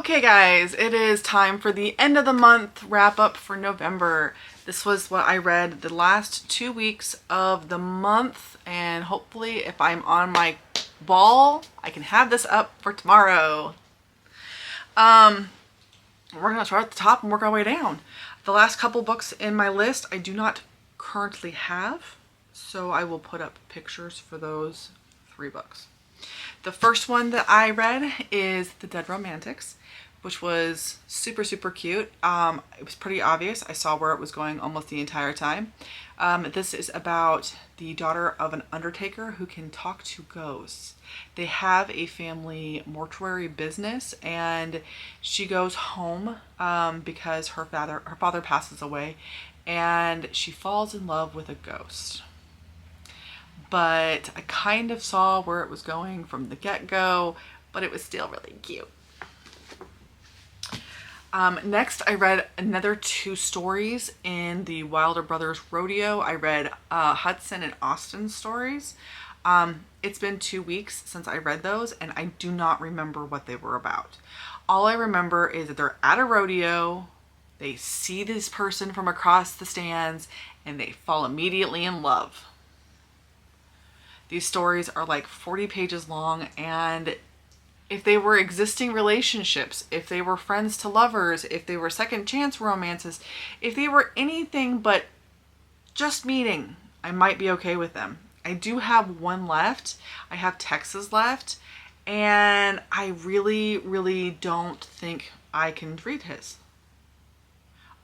Okay guys, it is time for the end of the month wrap up for November. This was what I read the last 2 weeks of the month, and hopefully if I'm on my ball, I can have this up for tomorrow. We're gonna start at the top and work our way down. The last couple books in my list I do not currently have, so I will put up pictures for those 3 books. The first one that I read is The Dead Romantics, which was super, super cute. It was pretty obvious. I saw where it was going almost the entire time. This is about the daughter of an undertaker who can talk to ghosts. They have a family mortuary business, and she goes home because her father passes away, and she falls in love with a ghost. But I kind of saw where it was going from the get-go, but it was still really cute. Next, I read another 2 stories in the Wilder Brothers Rodeo. I read Hudson and Austin's stories. It's been 2 weeks since I read those, and I do not remember what they were about. All I remember is that they're at a rodeo, they see this person from across the stands, and they fall immediately in love. These stories are like 40 pages long, and if they were existing relationships, if they were friends to lovers, if they were second chance romances, if they were anything but just meeting, I might be okay with them. I do have one left. I have Texas left, and I really, really don't think I can read his.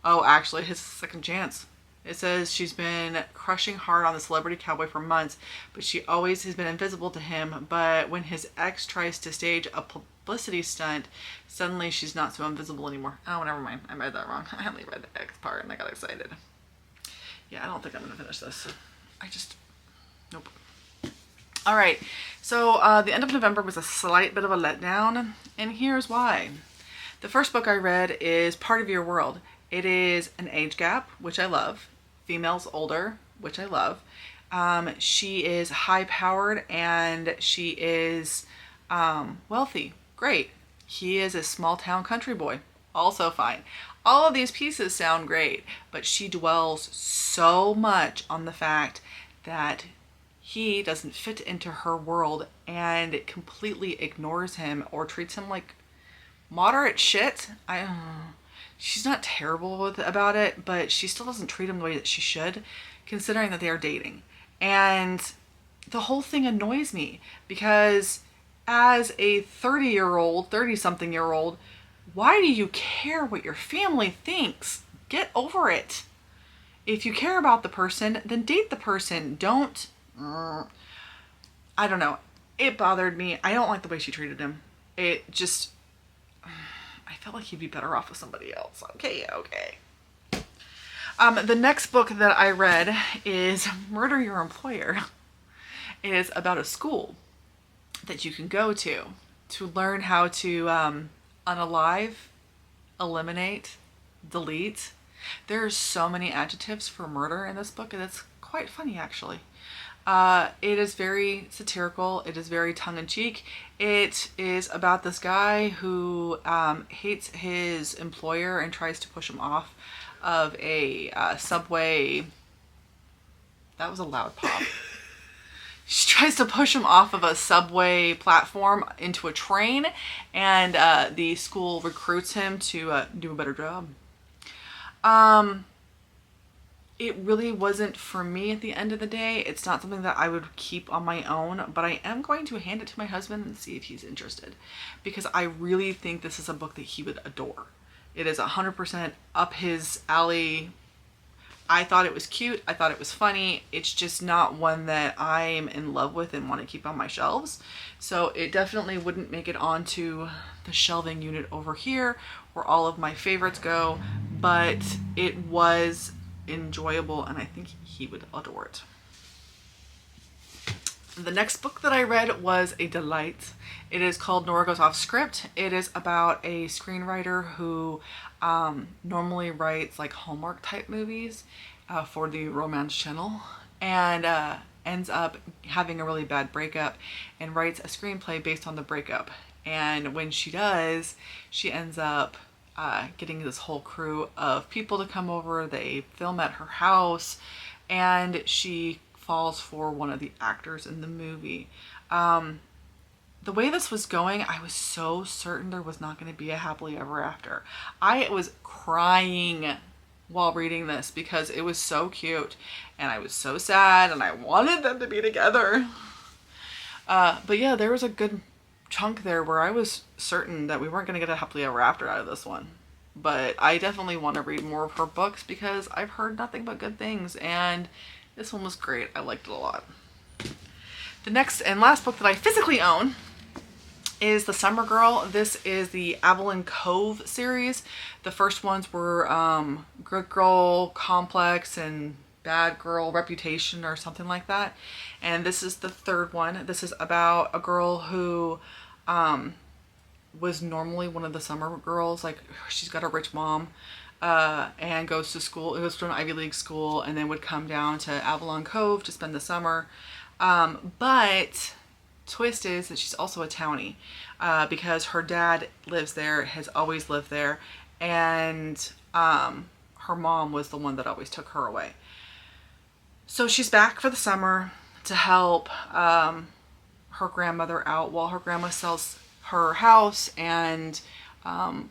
Oh, actually, his second chance. It says she's been crushing hard on the celebrity cowboy for months, but she always has been invisible to him. But when his ex tries to stage a publicity stunt, suddenly she's not so invisible anymore. Oh, never mind. I read that wrong. I only read the ex part and I got excited. Yeah, I don't think I'm going to finish this. Nope. All right. So the end of November was a slight bit of a letdown, and here's why. The first book I read is Part of Your World. It is an age gap, which I love. Female's older, which I love. She is high-powered and she is wealthy. Great. He is a small-town country boy. Also fine. All of these pieces sound great, but she dwells so much on the fact that he doesn't fit into her world and completely ignores him or treats him like moderate shit. She's not terrible about it, but she still doesn't treat him the way that she should, considering that they are dating. And the whole thing annoys me because as a 30-something-year-old, why do you care what your family thinks? Get over it. If you care about the person, then date the person. Don't, I don't know. It bothered me. I don't like the way she treated him. It just, I felt like he'd be better off with somebody else. Okay. The next book that I read is Murder Your Employer. It is about a school that you can go to learn how to unalive, eliminate, delete. There's so many adjectives for murder in this book, and it's quite funny actually. It is very satirical. It is very tongue-in-cheek. It is about this guy who hates his employer and tries to push him off of a subway. That was a loud pop. She tries to push him off of a subway platform into a train, and the school recruits him to do a better job. It really wasn't for me at the end of the day. It's not something that I would keep on my own, but I am going to hand it to my husband and see if he's interested, because I really think this is a book that he would adore. It is 100% up his alley. I thought it was cute. I thought it was funny. It's just not one that I'm in love with and want to keep on my shelves. So it definitely wouldn't make it onto the shelving unit over here where all of my favorites go, but it was enjoyable and I think he would adore it. The next book that I read was a delight. It is called Nora Goes Off Script. It is about a screenwriter who normally writes like Hallmark type movies for the Romance Channel, and ends up having a really bad breakup and writes a screenplay based on the breakup. And when she does, she ends up getting this whole crew of people to come over. They film at her house, and she falls for one of the actors in the movie. The way this was going, I was so certain there was not going to be a happily ever after. I was crying while reading this because it was so cute, and I was so sad, and I wanted them to be together. But yeah, there was a good chunk there where I was certain that we weren't going to get a happily ever after out of this one. But I definitely want to read more of her books because I've heard nothing but good things, and this one was great. I liked it a lot. The next and last book that I physically own is The Summer Girl. This is the Avalon Cove series. The first ones were Good Girl Complex and Bad Girl Reputation or something like that. And this is the third one. This is about a girl who was normally one of the summer girls. Like, she's got a rich mom and goes to school. It goes to an Ivy League school and then would come down to Avalon Cove to spend the summer. But twist is that she's also a townie because her dad lives there, has always lived there, and her mom was the one that always took her away. So she's back for the summer to help her grandmother out while her grandma sells her house and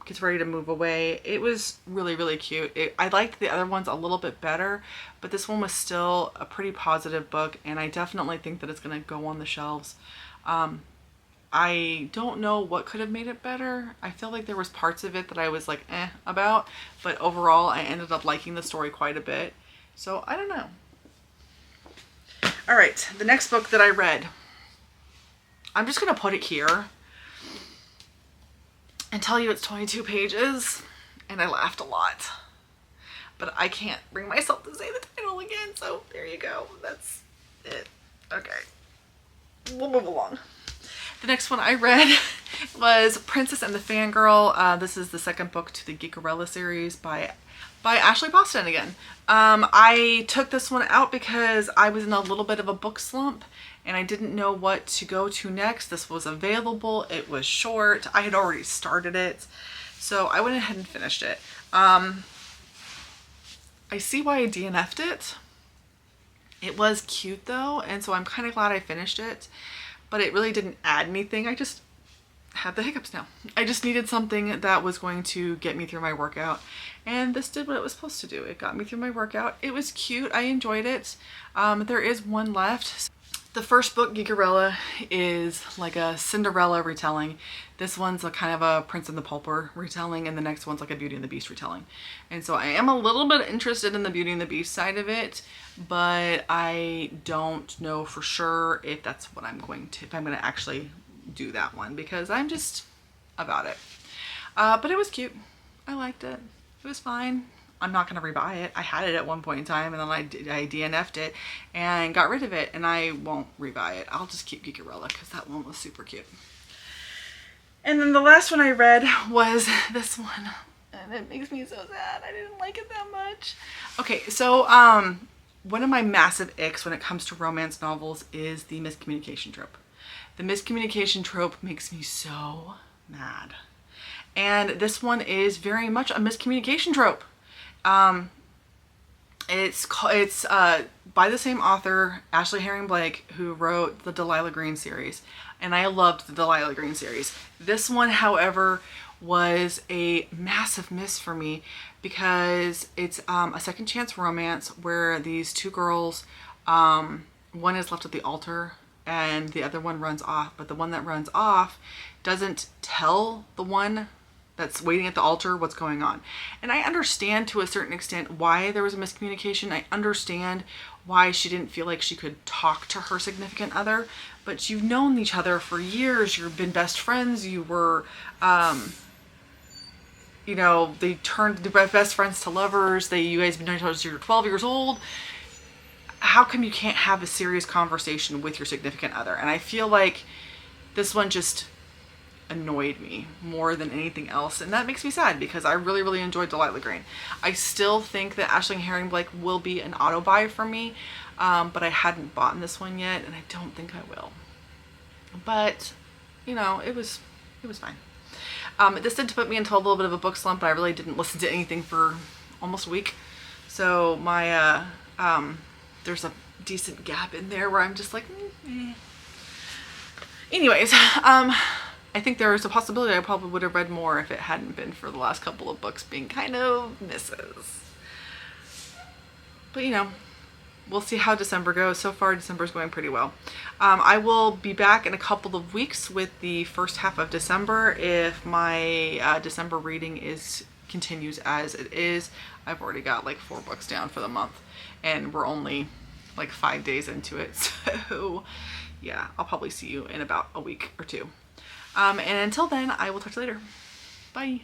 gets ready to move away. It was really, really cute. I liked the other ones a little bit better, but this one was still a pretty positive book, and I definitely think that it's going to go on the shelves. I don't know what could have made it better. I feel like there was parts of it that I was like about, but overall I ended up liking the story quite a bit. So I don't know. All right, the next book that I read, I'm just going to put it here and tell you it's 22 pages, and I laughed a lot. But I can't bring myself to say the title again, so there you go. That's it. Okay. We'll move along. The next one I read was Princess and the Fangirl. This is the second book to the Geekerella series by Ashley Boston again. I took this one out because I was in a little bit of a book slump and I didn't know what to go to next. This was available. It was short. I had already started it. So I went ahead and finished it. I see why I DNF'd it. It was cute though, and so I'm kind of glad I finished it, but it really didn't add anything. I just had the hiccups now. I just needed something that was going to get me through my workout, and this did what it was supposed to do. It got me through my workout. It was cute. I enjoyed it. There is one left. The first book, Geekerella, is like a Cinderella retelling. This one's a kind of a Prince and the Pauper retelling, and the next one's like a Beauty and the Beast retelling. And so I am a little bit interested in the Beauty and the Beast side of it, but I don't know for sure if that's what I'm going to, if I'm going to actually do that one, because I'm just about it. But it was cute. I liked it. It was fine. I'm not going to rebuy it. I had it at one point in time, and then I DNF'd it and got rid of it, and I won't rebuy it. I'll just keep Geekerella because that one was super cute. And then the last one I read was this one, and it makes me so sad. I didn't like it that much. Okay, so one of my massive icks when it comes to romance novels is the miscommunication trope. The miscommunication trope makes me so mad. And this one is very much a miscommunication trope. It's by the same author, Ashley Herring Blake, who wrote the Delilah Green series, and I loved the Delilah Green series. This one, however, was a massive miss for me because it's a second chance romance where these two girls, one is left at the altar and the other one runs off, but the one that runs off doesn't tell the one that's waiting at the altar what's going on. And I understand to a certain extent why there was a miscommunication. I understand why she didn't feel like she could talk to her significant other, but you've known each other for years. You've been best friends. You were, you know, they turned the best friends to lovers. You guys have been known each other since you're 12 years old. How come you can't have a serious conversation with your significant other? And I feel like this one just annoyed me more than anything else, and that makes me sad because I really, really enjoyed Delilah Green. I still think that Ashley Herring Blake will be an auto buy for me, but I hadn't bought this one yet, and I don't think I will. But you know, it was It was fine. This did put me into a little bit of a book slump, but I really didn't listen to anything for almost a week. So my, there's a decent gap in there where I'm just like, eh. Anyways, I think there's a possibility I probably would have read more if it hadn't been for the last couple of books being kind of misses. But you know, we'll see how December goes. So far, December's going pretty well. I will be back in a couple of weeks with the first half of December if my December reading continues as it is. I've already got like 4 books down for the month, and we're only like 5 days into it. So yeah, I'll probably see you in about a week or 2. And until then, I will talk to you later. Bye.